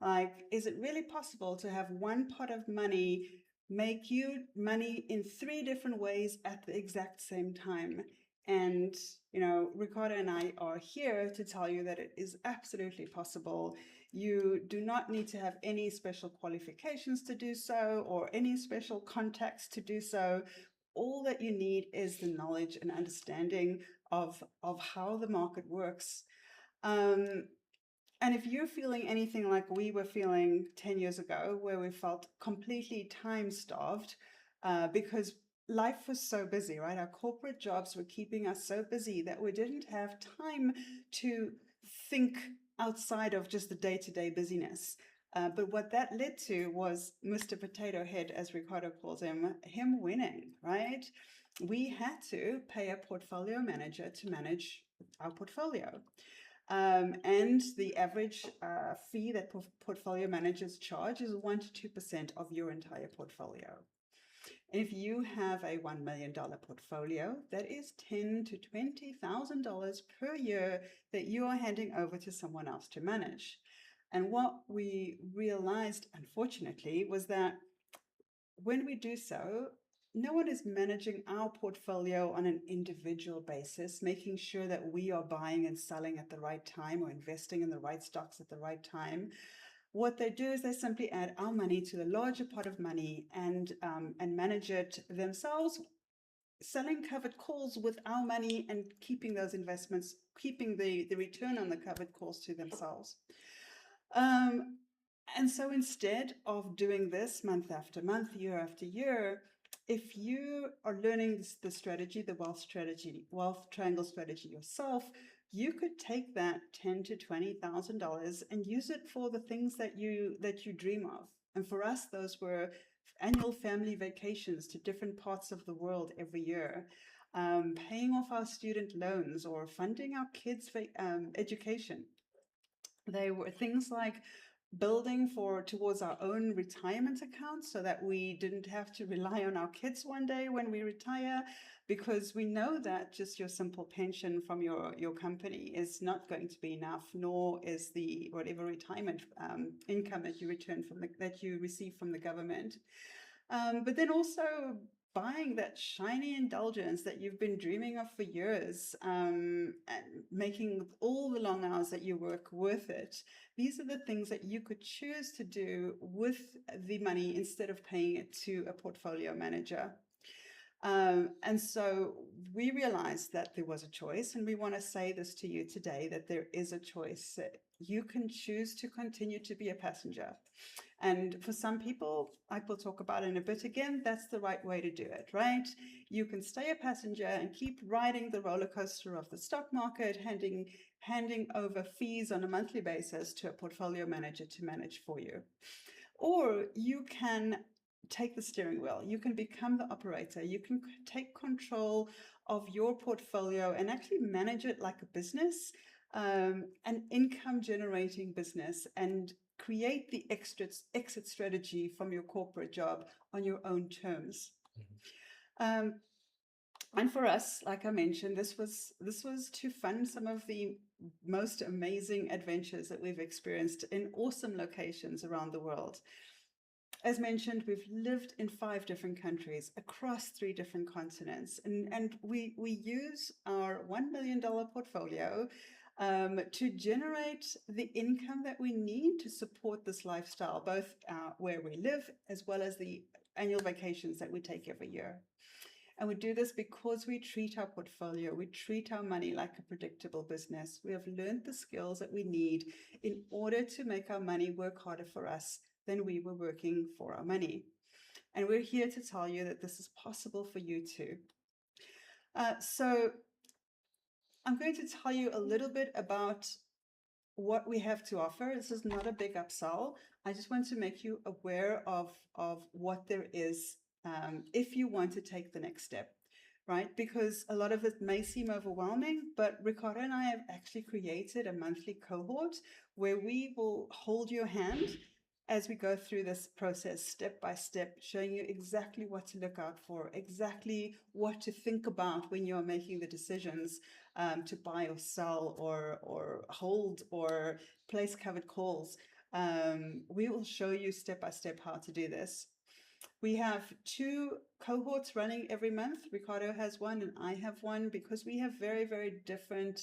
like, is it really possible to have one pot of money make you money in 3 different ways at the exact same time? And, Ricardo and I are here to tell you that it is absolutely possible. You do not need to have any special qualifications to do so, or any special contacts to do so. All that you need is the knowledge and understanding of how the market works. And if you're feeling anything like we were feeling 10 years ago, where we felt completely time starved, because life was so busy, right? Our corporate jobs were keeping us so busy that we didn't have time to think outside of just the day-to-day busyness. But what that led to was Mr. Potato Head, as Ricardo calls him winning, right? We had to pay a portfolio manager to manage our portfolio. And the average fee that portfolio managers charge is 1 to 2% of your entire portfolio. If you have a $1 million portfolio, that is $10,000 to $20,000 per year that you are handing over to someone else to manage. And what we realized, unfortunately, was that when we do so, no one is managing our portfolio on an individual basis, making sure that we are buying and selling at the right time or investing in the right stocks at the right time. What they do is they simply add our money to the larger pot of money and manage it themselves, selling covered calls with our money and keeping those investments, keeping the return on the covered calls to themselves. And so instead of doing this month after month, year after year, if you are learning the strategy, the wealth triangle strategy yourself, you could take that $10,000 to $20,000 and use it for the things that you dream of. And for us, those were annual family vacations to different parts of the world every year, paying off our student loans or funding our kids' education. They were things like building towards our own retirement accounts so that we didn't have to rely on our kids one day when we retire, because we know that just your simple pension from your company is not going to be enough, nor is the whatever retirement income that you receive from the government. But then also buying that shiny indulgence that you've been dreaming of for years, and making all the long hours that you work worth it. These are the things that you could choose to do with the money instead of paying it to a portfolio manager. And so we realized that there was a choice, and we want to say this to you today, that there is a choice. You can choose to continue to be a passenger. And for some people, like we'll talk about in a bit again, that's the right way to do it, right? You can stay a passenger and keep riding the roller coaster of the stock market, handing over fees on a monthly basis to a portfolio manager to manage for you. Or you can take the steering wheel. You can become the operator. You can take control of your portfolio and actually manage it like a business, an income generating business, and create the exit strategy from your corporate job on your own terms. And for us, like I mentioned, this was to fund some of the most amazing adventures that we've experienced in awesome locations around the world. As mentioned, we've lived in 5 different countries across 3 different continents, and we use our $1 million portfolio to generate the income that we need to support this lifestyle, both where we live as well as the annual vacations that we take every year. And we do this because we treat our portfolio, we treat our money like a predictable business. We have learned the skills that we need in order to make our money work harder for us than we were working for our money. And we're here to tell you that this is possible for you too. So I'm going to tell you a little bit about what we have to offer. This is not a big upsell. I just want to make you aware of what there is if you want to take the next step, right? Because a lot of it may seem overwhelming, but Ricardo and I have actually created a monthly cohort where we will hold your hand as we go through this process step by step, showing you exactly what to look out for, exactly what to think about when you're making the decisions to buy or sell or hold or place covered calls. We will show you step by step how to do this. We have 2 cohorts running every month. Ricardo has one and I have one, because we have very, very different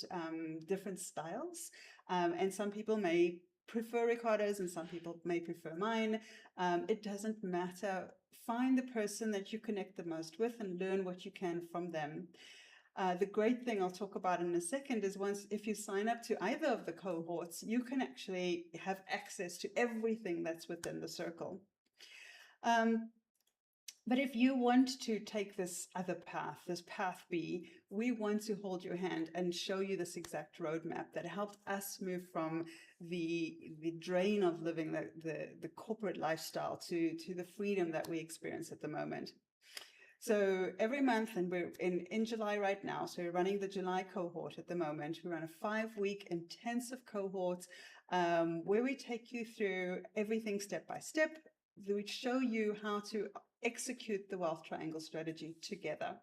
styles. And some people may prefer Ricardo's and some people may prefer mine. It doesn't matter. Find the person that you connect the most with and learn what you can from them. The great thing I'll talk about in a second is if you sign up to either of the cohorts, you can actually have access to everything that's within the circle. But if you want to take this other path, this path B, we want to hold your hand and show you this exact roadmap that helped us move from the drain of living the corporate lifestyle to the freedom that we experience at the moment. So every month, and we're in July right now, so we're running the July cohort at the moment. We run a 5-week intensive cohort where we take you through everything step by step. We show you how to execute the wealth triangle strategy together.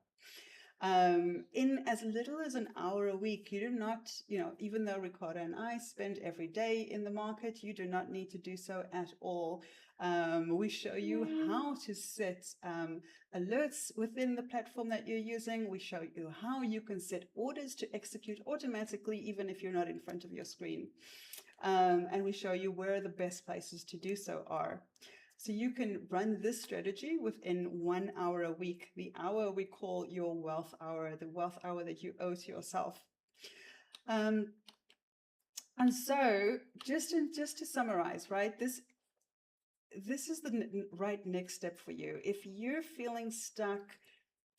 In as little as an hour a week, you do not, even though Ricardo and I spend every day in the market, you do not need to do so at all. We show you how to set alerts within the platform that you're using. We show you how you can set orders to execute automatically, even if you're not in front of your screen. And we show you where the best places to do so are. So you can run this strategy within 1 hour a week, the hour we call your wealth hour, the wealth hour that you owe to yourself. And so just to summarize, right, this is the right next step for you. If you're feeling stuck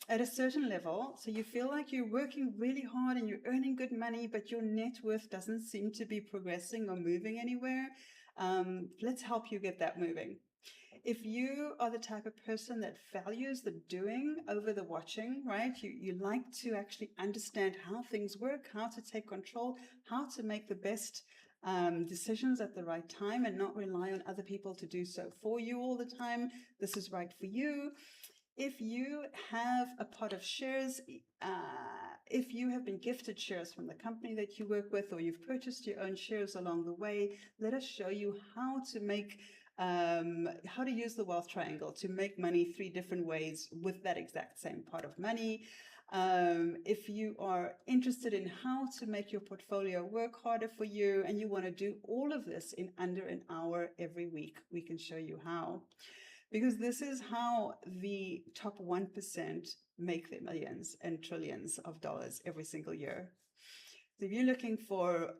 at a certain level, so you feel like you're working really hard and you're earning good money, but your net worth doesn't seem to be progressing or moving anywhere, let's help you get that moving. If you are the type of person that values the doing over the watching, right? You like to actually understand how things work, how to take control, how to make the best decisions at the right time and not rely on other people to do so for you all the time, this is right for you. If you have a pot of shares, if you have been gifted shares from the company that you work with, or you've purchased your own shares along the way, let us show you how to make how to use the wealth triangle to make money 3 different ways with that exact same pot of money. If you are interested in how to make your portfolio work harder for you and you want to do all of this in under an hour every week, we can show you how. Because this is how the top 1% make their millions and trillions of dollars every single year. So if you're looking for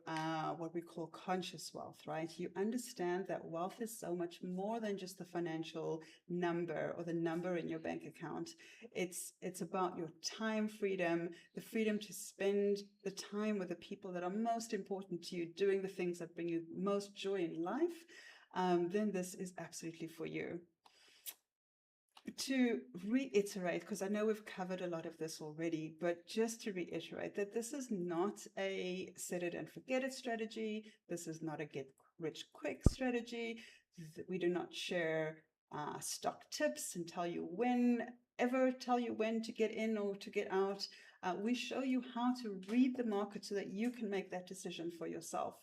what we call conscious wealth, right? You understand that wealth is so much more than just the financial number or the number in your bank account. It's about your time freedom, the freedom to spend the time with the people that are most important to you, doing the things that bring you most joy in life. Then this is absolutely for you. To reiterate, because I know we've covered a lot of this already, but just to reiterate that this is not a set it and forget it strategy. This is not a get rich quick strategy. We do not share stock tips and tell you when to get in or to get out. We show you how to read the market so that you can make that decision for yourself.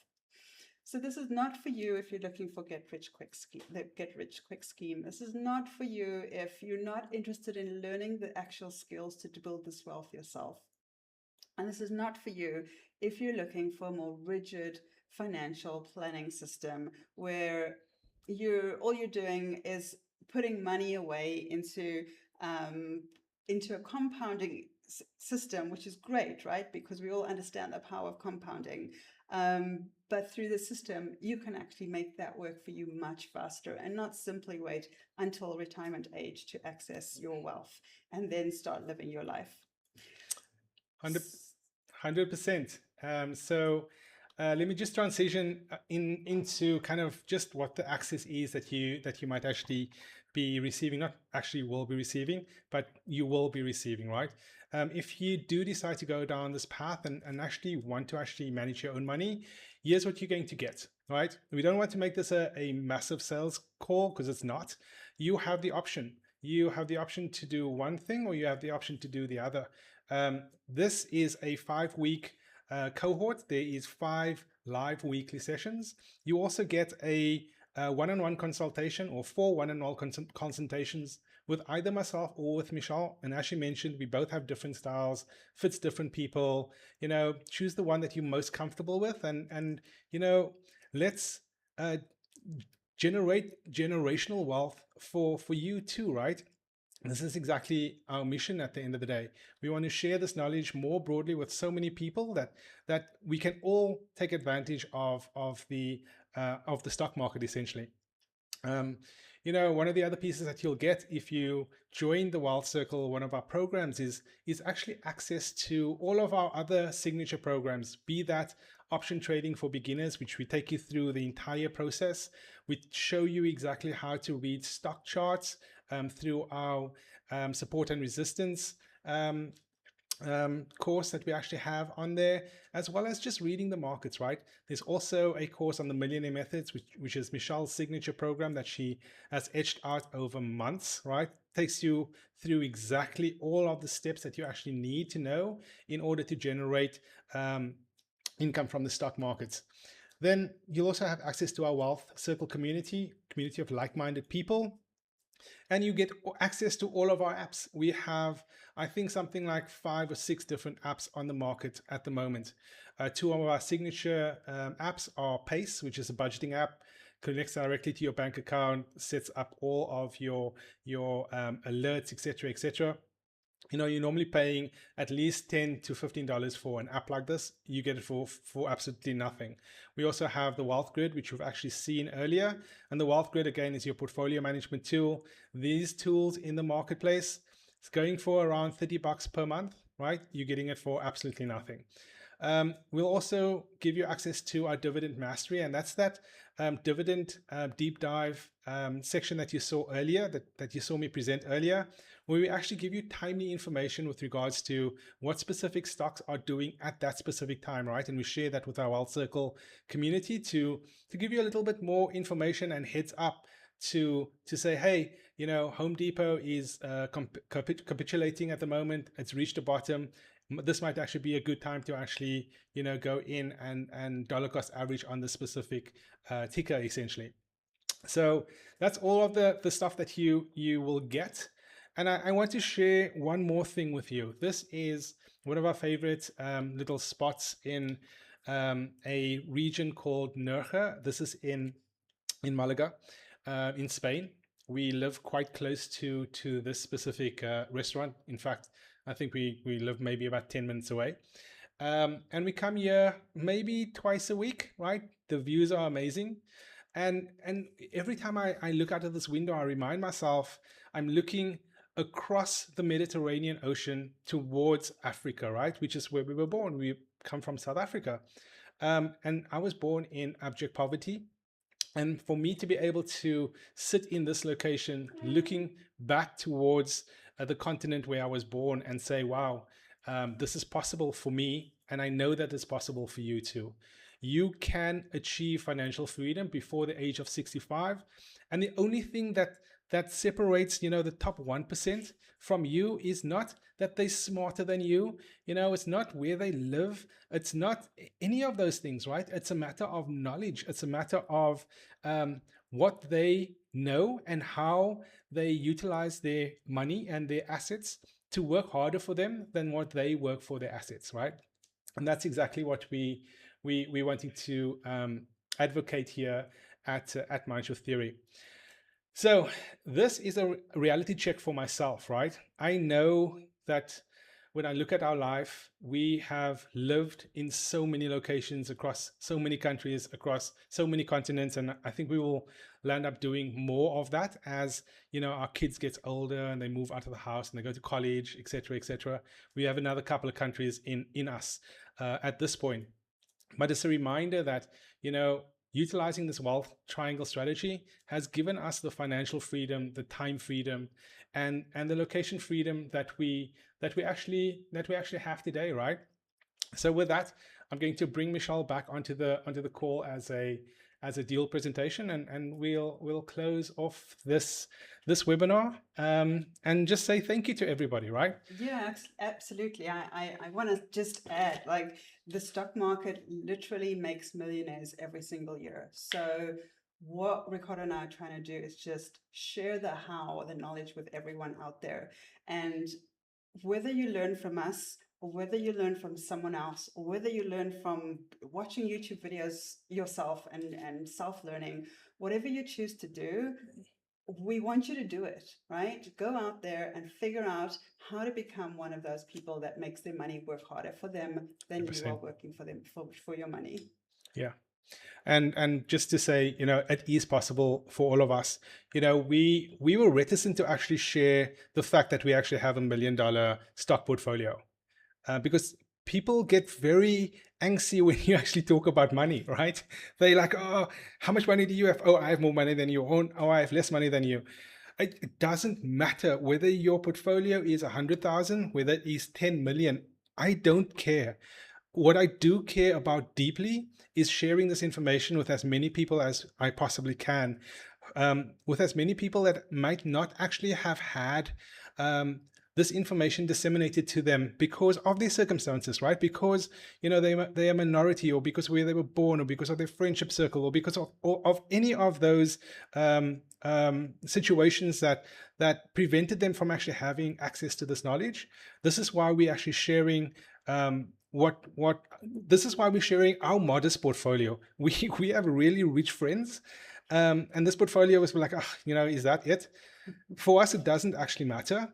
So this is not for you if you're looking for get rich quick scheme. This is not for you if you're not interested in learning the actual skills to build this wealth yourself. And this is not for you if you're looking for a more rigid financial planning system where all you're doing is putting money away into a compounding system, which is great, right? Because we all understand the power of compounding. But through the system, you can actually make that work for you much faster and not simply wait until retirement age to access your wealth and then start living your life. 100%. So let me just transition into kind of just what the access is that you might actually be receiving, not actually will be receiving, but you will be receiving, right? If you do decide to go down this path and actually want to actually manage your own money, here's what you're going to get, right? We don't want to make this a massive sales call because it's not. You have the option. You have the option to do one thing or you have the option to do the other. This is a 5-week cohort. There is 5 live weekly sessions. You also get a one-on-one consultation or 4 one-on-one consultations with either myself or with Michelle. And as she mentioned, we both have different styles, fits different people. Choose the one that you're most comfortable with, and let's generate generational wealth for you too, right? This is exactly our mission at the end of the day. We want to share this knowledge more broadly with so many people that we can all take advantage of the stock market essentially. one of the other pieces that you'll get if you join the Wealth Circle, one of our programs, is actually access to all of our other signature programs, be that option trading for beginners, which we take you through the entire process. We show you exactly how to read stock charts through our support and resistance course that we actually have on there, as well as just reading the markets, right? There's also a course on the Millionaire Methods, which is Michelle's signature program that she has etched out over months, right? Takes you through exactly all of the steps that you actually need to know in order to generate income from the stock markets. Then you'll also have access to our Wealth Circle community of like-minded people, and you get access to all of our apps. We have, I think, something like 5 or 6 different apps on the market at the moment. Two of our signature apps are Pace, which is a budgeting app, connects directly to your bank account, sets up all of your alerts, etc., etc. You're normally paying at least $10 to $15 for an app like this. You get it for absolutely nothing. We also have the Wealth Grid, which we've actually seen earlier. And the Wealth Grid, again, is your portfolio management tool. These tools in the marketplace, it's going for around $30 per month, right? You're getting it for absolutely nothing. We'll also give you access to our Dividend Mastery, and that's that dividend deep dive section that you saw earlier, that you saw me present earlier, where we actually give you timely information with regards to what specific stocks are doing at that specific time, right? And we share that with our Wealth Circle community to give you a little bit more information and heads up to say, hey, Home Depot is capitulating at the moment. It's reached a bottom. This might actually be a good time to actually, go in and dollar cost average on the specific ticker, essentially. So that's all of the stuff that you will get. And I want to share one more thing with you. This is one of our favorite little spots in a region called Nerja. This is in Malaga, in Spain. We live quite close to this specific restaurant. In fact, I think we live maybe about 10 minutes away. And we come here maybe twice a week, right? The views are amazing. And every time I look out of this window, I remind myself I'm looking across the Mediterranean Ocean towards Africa, right? Which is where we were born. We come from South Africa. And I was born in abject poverty. And for me to be able to sit in this location, looking back towards the continent where I was born and say, wow, this is possible for me. And I know that it's possible for you too. You can achieve financial freedom before the age of 65. And the only thing that separates, the top 1% from you is not that they're smarter than you. It's not where they live. It's not any of those things, right? It's a matter of knowledge. It's a matter of what they know and how they utilize their money and their assets to work harder for them than what they work for their assets, right? And that's exactly what we wanting to advocate here at Mindshift Theory. So this is a reality check for myself, right? I know that when I look at our life, we have lived in so many locations across so many countries, across so many continents, and I think we will land up doing more of that as our kids get older and they move out of the house and they go to college, etc., etc. We have another couple of countries in us at this point. But it's a reminder that, utilizing this wealth triangle strategy has given us the financial freedom, the time freedom, and the location freedom that we actually have today, right? So with that, I'm going to bring Michelle back onto the call as a deal presentation, and we'll close off this webinar and just say thank you to everybody, right? Yeah, absolutely. I want to just add, like, the stock market literally makes millionaires every single year. So what Ricardo and I are trying to do is just share the how, the knowledge with everyone out there. And whether you learn from us, or whether you learn from someone else, or whether you learn from watching YouTube videos yourself and self-learning, whatever you choose to do, we want you to do it, right? Go out there and figure out how to become one of those people that makes their money work harder for them than you are 100%. working for them for your money. Yeah. And just to say, it is possible for all of us. We were reticent to actually share the fact that we actually have $1 million stock portfolio, because people get very angsty when you actually talk about money, right? They like, oh, how much money do you have? Oh, I have more money than you. Oh, I have less money than you. It doesn't matter whether your portfolio is 100,000, whether it is 10 million. I don't care. What I do care about deeply is sharing this information with as many people as I possibly can, with as many people that might not actually have had this information disseminated to them because of their circumstances, right? Because they are minority, or because where they were born, or because of their friendship circle, or because of any of those situations that prevented them from actually having access to this knowledge. This is why we're actually sharing what this is why we're sharing our modest portfolio. We have really rich friends, and this portfolio was like, is that it? For us, it doesn't actually matter.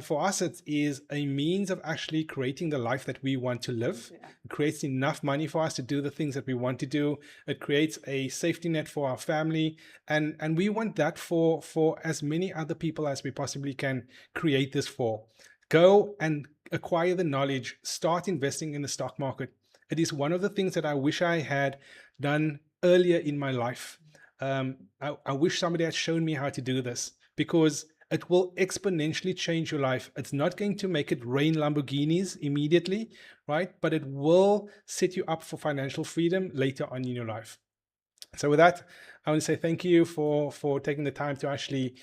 For us, it is a means of actually creating the life that we want to live. Yeah. It creates enough money for us to do the things that we want to do. It creates a safety net for our family, and we want that for as many other people as we possibly can create this for. Go and acquire the knowledge. Start investing in the stock market. It is one of the things that I wish I had done earlier in my life. I wish somebody had shown me how to do this, because it will exponentially change your life. It's not going to make it rain Lamborghinis immediately, right? But it will set you up for financial freedom later on in your life. So with that, I want to say thank you for taking the time to actually,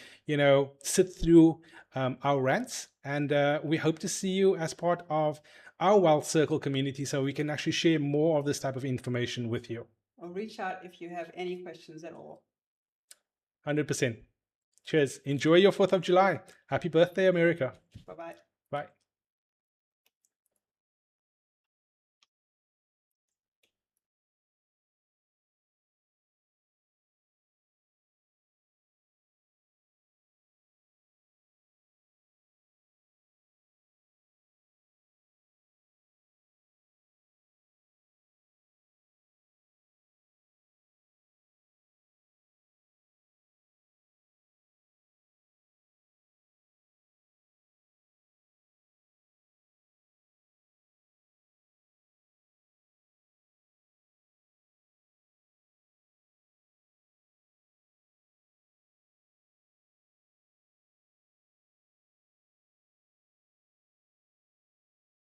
sit through our rants. And we hope to see you as part of our Wealth Circle community, so we can actually share more of this type of information with you. Or reach out if you have any questions at all. 100%. Cheers. Enjoy your 4th of July. Happy birthday, America. Bye-bye. Bye.